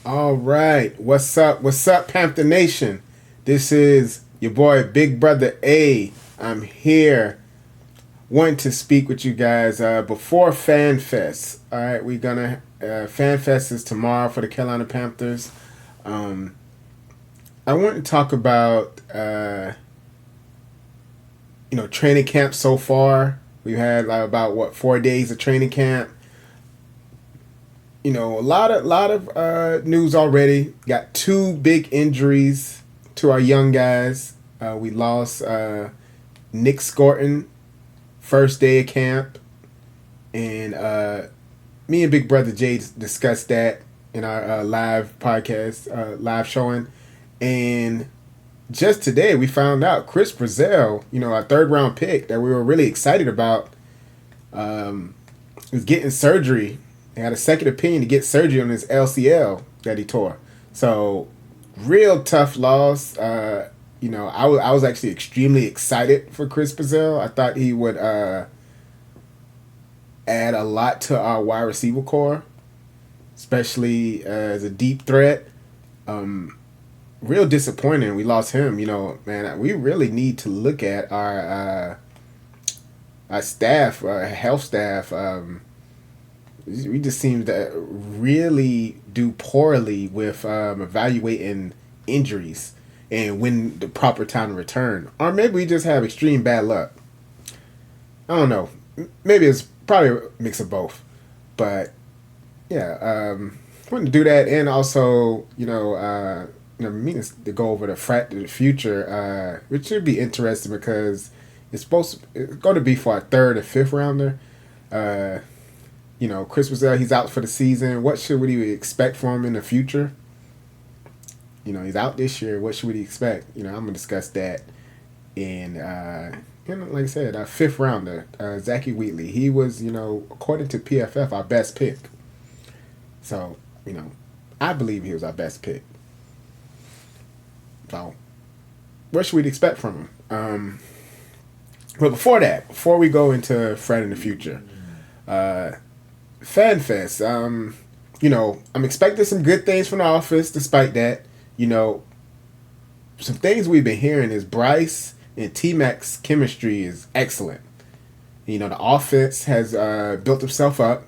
All right. What's up? What's up, Panther Nation? This is your boy, Big Brother A. I'm here wanting to speak with you guys before Fan Fest. All right, we're gonna Fan Fest is tomorrow for the Carolina Panthers. Um, I want to talk about training camp so far. We've had about 4 days of training camp. A lot of news already. Got two big injuries to our young guys. We lost Nick Scorton first day of camp, and me and Big Brother Jay discussed that in our live podcast, live showing, and just today we found out Chris Brazzell, our third round pick that we were really excited about, is getting surgery. He had a second opinion to get surgery on his LCL that he tore. So, real tough loss. I was actually extremely excited for Chris Brazzell. I thought he would add a lot to our wide receiver core, especially as a deep threat. Real disappointing. We lost him. Man, we really need to look at our staff, our health staff. We just seem to really do poorly with evaluating injuries and when the proper time to return. Or maybe we just have extreme bad luck. I don't know. Maybe it's probably a mix of both. But, yeah, I wanted to do that. And also, meaning to go over the Frat to the future, which should be interesting because it's going to be for our third and fifth rounder. Chris Brazzell, he's out for the season. What should we expect from him in the future? He's out this year. What should we expect? I'm going to discuss that. And, like I said, our fifth rounder, Zakee Wheatley, he was, according to PFF, our best pick. So, I believe he was our best pick. So, what should we expect from him? But before we go into Fred in the future, Fan Fest, I'm expecting some good things from the office. Despite that, some things we've been hearing is Bryce and T-Mac's chemistry is excellent. The offense has built itself up.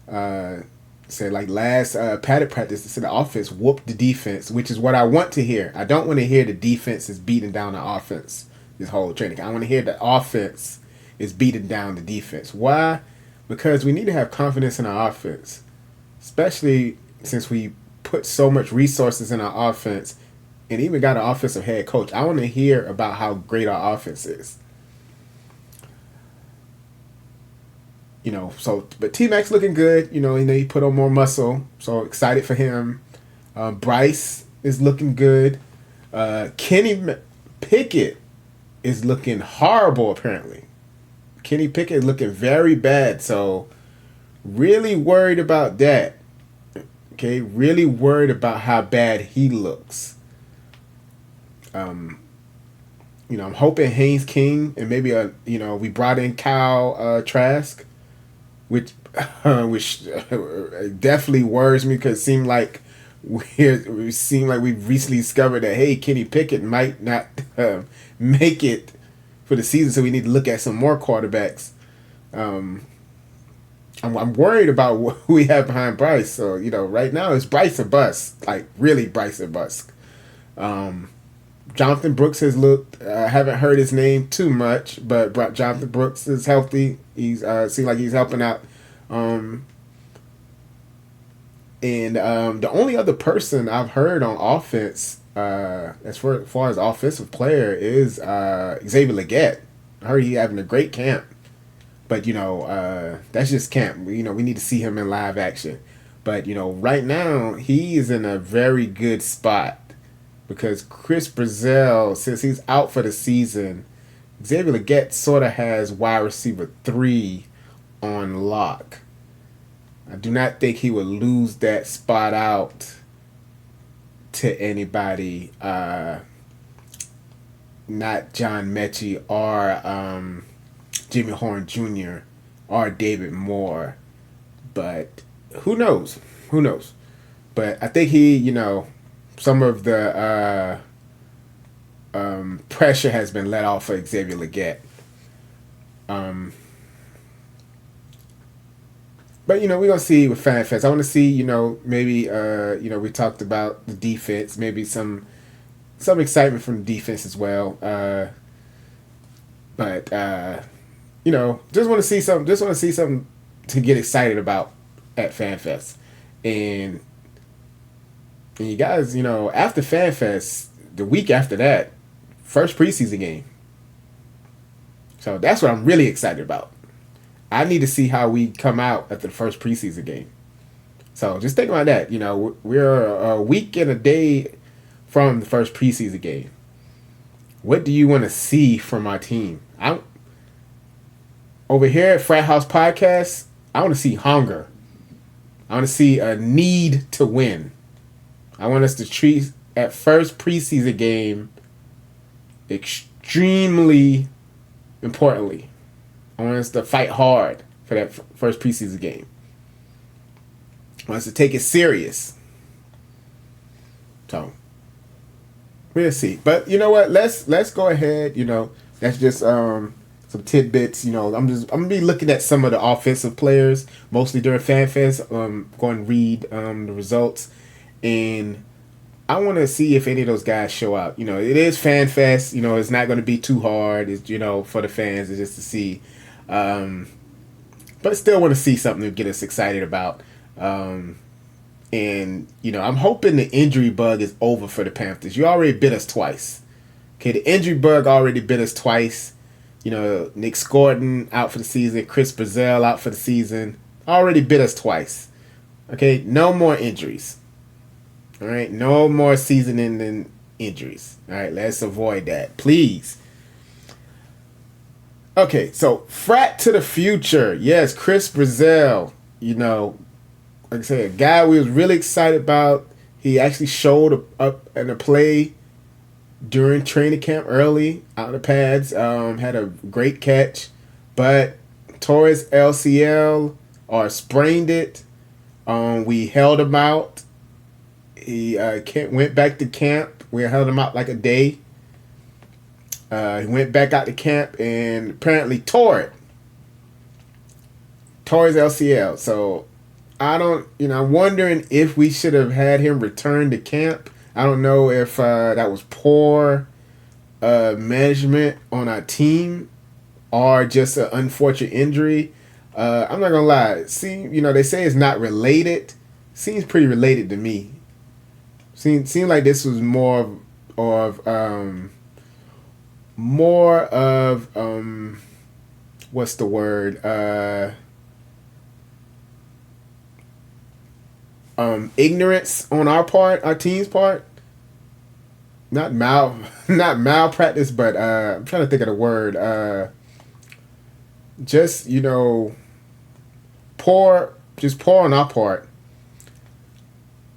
Last padded practice, the offense whooped the defense, which is what I want to hear. I don't want to hear the defense is beating down the offense this whole training. I want to hear the offense is beating down the defense. Why? Because we need to have confidence in our offense, especially since we put so much resources in our offense and even got an offensive head coach. I want to hear about how great our offense is. But T-Mac's looking good. He put on more muscle, so excited for him. Bryce is looking good. Kenny Pickett is looking horrible, apparently. Kenny Pickett is looking very bad, so really worried about that. Okay, really worried about how bad he looks. I'm hoping Haynes King and maybe we brought in Kyle Trask, which definitely worries me because it seemed like we've recently discovered that Kenny Pickett might not make it for the season, so we need to look at some more quarterbacks. I'm worried about what we have behind Bryce. So right now it's Bryce or bust, like really Bryce or bust. Jonathan Brooks has looked. I haven't heard his name too much, but Jonathan Brooks is healthy. He's seems like he's helping out. And the only other person I've heard on offense, as far as offensive player, is Xavier Legette. I heard he having a great camp, but that's just camp. We need to see him in live action. But right now he is in a very good spot because Chris Brazzell, since he's out for the season, Xavier Legette sort of has wide receiver 3 on lock. I do not think he would lose that spot out to anybody, not John Mechie or Jimmy Horn Jr. or David Moore. But who knows? Who knows? But I think he, some of the pressure has been let off for Xavier Legette. But we're gonna see with FanFest. I want to see, maybe we talked about the defense, maybe some excitement from the defense as well. But just want to see something. Just want to see something to get excited about at FanFest, and you guys, after FanFest, the week after that, first preseason game. So that's what I'm really excited about. I need to see how we come out at the first preseason game. So just think about that. We're a week and a day from the first preseason game. What do you want to see from our team? Over here at Frat House Podcast, I want to see hunger. I want to see a need to win. I want us to treat that first preseason game extremely importantly. I want us to fight hard for that first preseason game. I want us to take it serious. So we'll see. But you know what? Let's go ahead. That's just some tidbits. I'm gonna be looking at some of the offensive players mostly during FanFest. Going to read the results, and I want to see if any of those guys show out. It is FanFest. It's not going to be too hard. It's for the fans. It's just to see. But still want to see something to get us excited about. And I'm hoping the injury bug is over for the Panthers. You already bit us twice. Okay, the injury bug already bit us twice. Nick Scordon out for the season. Chris Brazzell out for the season. Already bit us twice. Okay, no more injuries. All right, no more season-ending injuries. All right, let's avoid that, please. Okay, so Frat to the future. Yes, Chris Brazzell. Like I said, a guy we was really excited about. He actually showed up in a play during training camp early out of the pads. Had a great catch, but tore his LCL or sprained it. We held him out. He went back to camp. We held him out like a day. He went back out to camp and apparently tore it. Tore his LCL. So I'm wondering if we should have had him return to camp. I don't know if that was poor management on our team or just an unfortunate injury. I'm not gonna lie. See, they say it's not related. Seems pretty related to me. Seemed like this was more of what's the word? Ignorance on our part, our team's part. Not malpractice, but I'm trying to think of the word. Just poor on our part.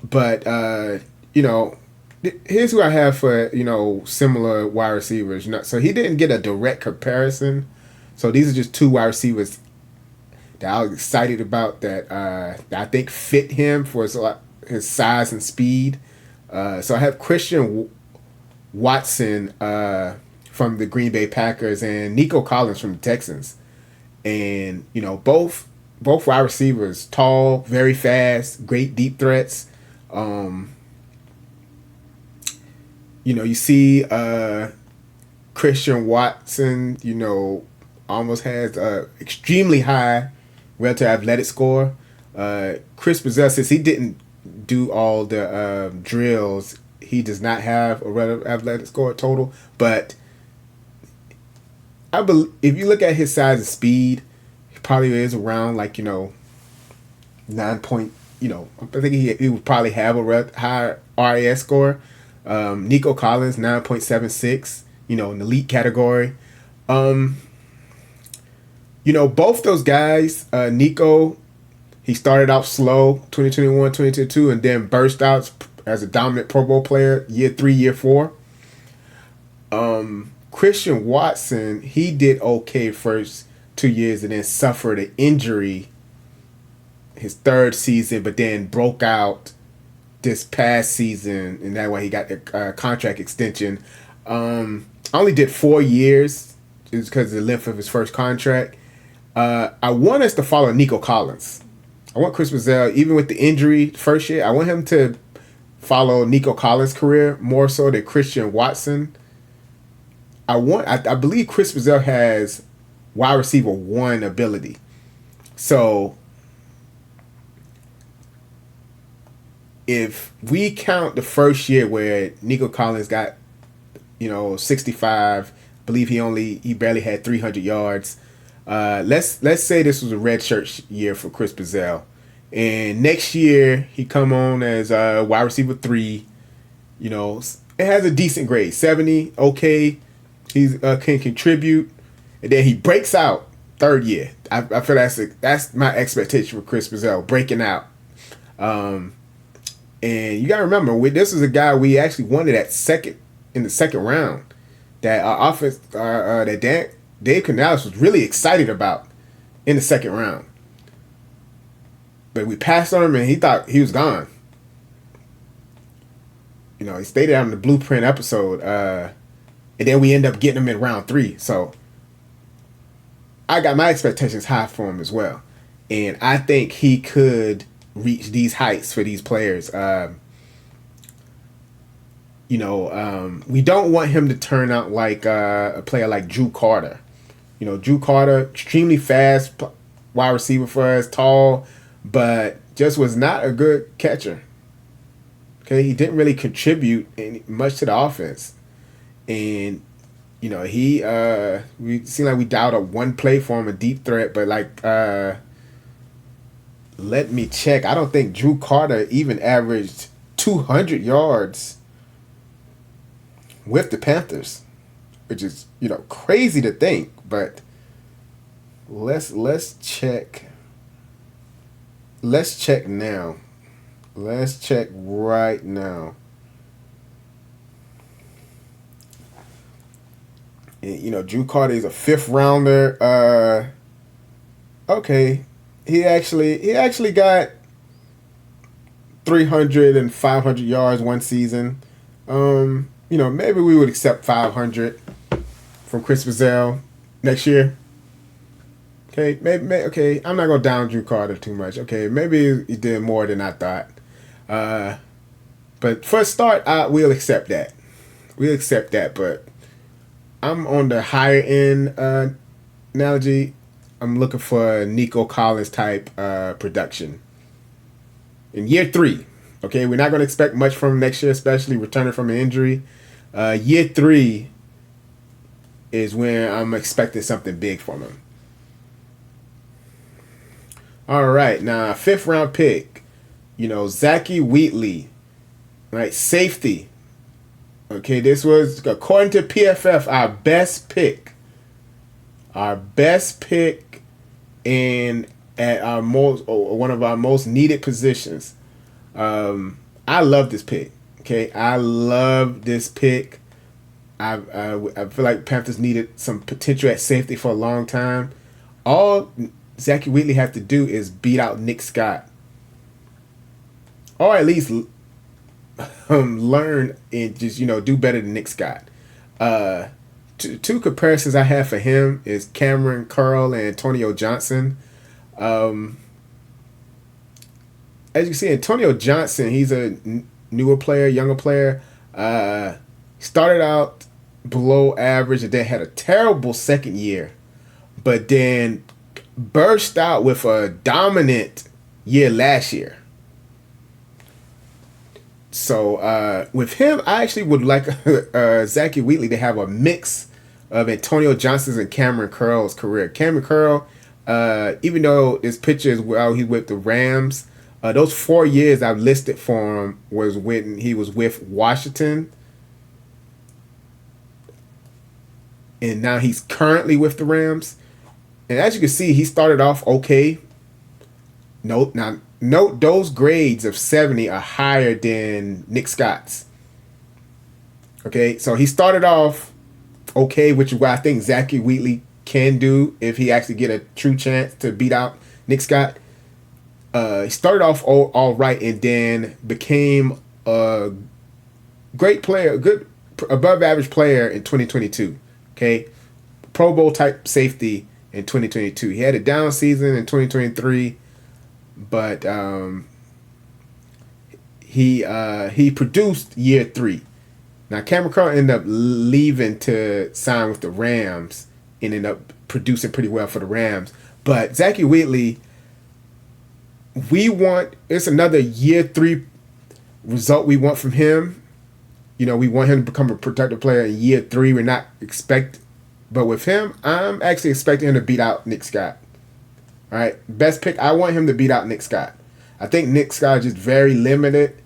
But here's who I have for similar wide receivers. So he didn't get a direct comparison. So these are just two wide receivers that I was excited about that I think fit him for his size and speed. So I have Christian Watson from the Green Bay Packers and Nico Collins from the Texans, and both wide receivers, tall, very fast, great deep threats. You see Christian Watson, almost has a extremely high relative athletic score. Chris Brazzell, since he didn't do all the drills, he does not have a relative athletic score total. But I believe if you look at his size and speed, he probably is around 9 point. I think he would probably have a high RAS score. Nico Collins 9.76. In the elite category. Both those guys, Nico, he started out slow, 2021, 2022, and then burst out as a dominant Pro Bowl player, year 3, year 4. Christian Watson, he did okay first 2 years and then suffered an injury his third season, but then broke out this past season, and that way he got the contract extension. Only did 4 years, just because of the length of his first contract. I want us to follow Nico Collins. I want Chris Brazzell, even with the injury first year, I want him to follow Nico Collins' career more so than Christian Watson. I believe Chris Brazzell has wide receiver 1 ability. So if we count the first year where Nico Collins got, 65, I believe he barely had 300 yards. Let's say this was a red shirt year for Chris Brazzell, and next year he come on as wide receiver 3. It has a decent grade, 70, okay. He can contribute, and then he breaks out third year. I feel that's my expectation for Chris Brazzell, breaking out. And you gotta remember, this is a guy we actually wanted in the second round. That our offense, that Dave Canales was really excited about in the second round. But we passed on him, and he thought he was gone. He stated out in the Blueprint episode, and then we end up getting him in round 3. So I got my expectations high for him as well. And I think he could reach these heights for these players. We don't want him to turn out like a player like Drew Carter. Drew Carter, extremely fast wide receiver for us, tall, but just was not a good catcher. Okay, he didn't really contribute much to the offense. And, we seemed like we dialed up one play for him, a deep threat, but let me check. I don't think Drew Carter even averaged 200 yards with the Panthers, which is, crazy to think, but let's check. Let's check now. Let's check right now. And, Drew Carter is a 5th rounder. Okay. He actually got 300 and 500 yards one season. Maybe we would accept 500 from Chris Brazzell next year. Okay, maybe okay. I'm not gonna down Drew Carter too much. Okay, maybe he did more than I thought. But for a start, we'll accept that. We'll accept that. But I'm on the higher end analogy. I'm looking for a Nico Collins type production in year 3. Okay, we're not going to expect much from him next year, especially returning from an injury. Year 3 is when I'm expecting something big from him. All right, now 5th round pick, Zakee Wheatley, right? Safety. Okay, this was, according to PFF, our best pick. Our best pick at our one of our most needed positions. I love this pick. Okay, I love this pick. I feel like Panthers needed some potential at safety for a long time. All Zakee Wheatley have to do is beat out Nick Scott, or at least learn and just do better than Nick Scott. Two comparisons I have for him is Cameron Curl and Antonio Johnson. As you can see, Antonio Johnson, he's a newer player, younger player. Started out below average and then had a terrible second year, but then burst out with a dominant year last year. So with him, I actually would like Zakee Wheatley to have a mix of Antonio Johnson's and Cameron Curl's career. Cameron Curl, even though this picture is while he's with the Rams, those 4 years I've listed for him was when he was with Washington. And now he's currently with the Rams. And as you can see, he started off okay. Note those grades of 70 are higher than Nick Scott's. Okay, so he started off okay, which is what I think Zakee Wheatley can do if he actually get a true chance to beat out Nick Scott. He started off all right and then became a great player, good above average player in 2022. Okay, Pro Bowl type safety in 2022. He had a down season in 2023, but he produced year 3. Now Cameron Curl ended up leaving to sign with the Rams and ended up producing pretty well for the Rams. But Zakee Wheatley, it's another year 3 result we want from him. You know, we want him to become a productive player in year 3. We're not but with him, I'm actually expecting him to beat out Nick Scott. All right, best pick. I want him to beat out Nick Scott. I think Nick Scott is just very limited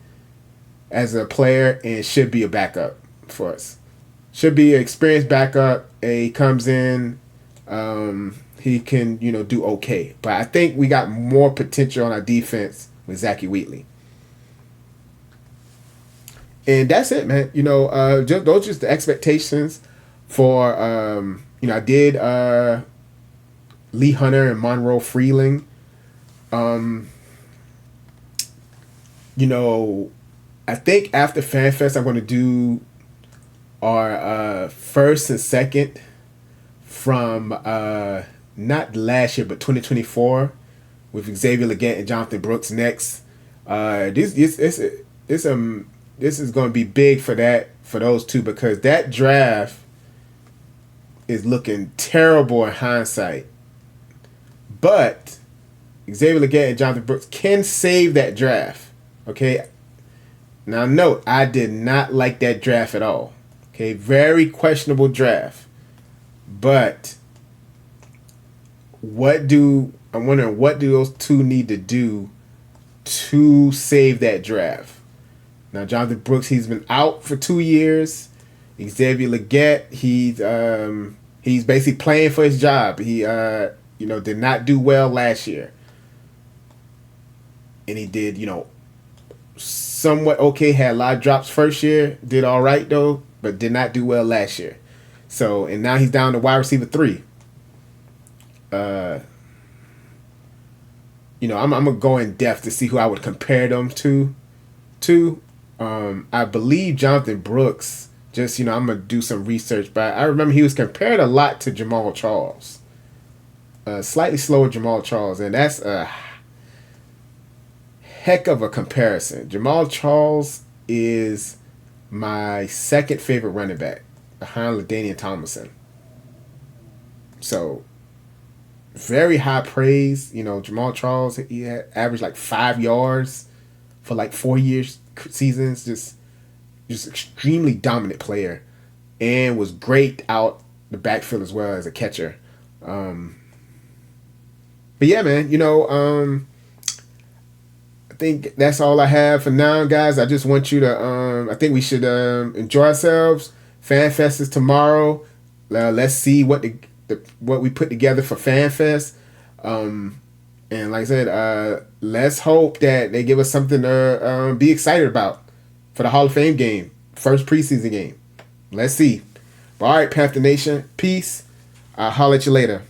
as a player and should be a backup for us. Should be an experienced backup. He comes in, he can, do okay. But I think we got more potential on our defense with Zakee Wheatley. And that's it, man. Those are just the expectations for, I did Lee Hunter and Monroe Freeling. I think after FanFest, I'm going to do our first and second from not last year, but 2024 with Xavier Legette and Jonathan Brooks next. This is going to be big for those two because that draft is looking terrible in hindsight. But Xavier Legette and Jonathan Brooks can save that draft. Okay. Now note, I did not like that draft at all. Okay, very questionable draft. But I'm wondering what do those two need to do to save that draft? Now Jonathan Brooks, he's been out for 2 years. Xavier Legette, he's basically playing for his job. He did not do well last year. And he did, somewhat okay, had a lot of drops first year, did all right though, but did not do well last year. So, and now he's down to wide receiver 3. I'm gonna go in depth to see who I would compare them to. I believe Jonathan Brooks, I'm gonna do some research, but I remember he was compared a lot to Jamal Charles. Slightly slower Jamal Charles, and that's a heck of a comparison. Jamal Charles is my second favorite running back behind LaDainian Tomlinson. So, very high praise. Jamal Charles, he had averaged like 5 yards for like 4 years seasons. Just extremely dominant player, and was great out the backfield as well as a catcher. But yeah, man. I think that's all I have for now, guys. I just want you to. I think we should enjoy ourselves. FanFest is tomorrow. Let's see what we put together for FanFest. And like I said, let's hope that they give us something to be excited about for the Hall of Fame game, first preseason game. Let's see. But all right, Panther Nation, peace. I'll holler at you later.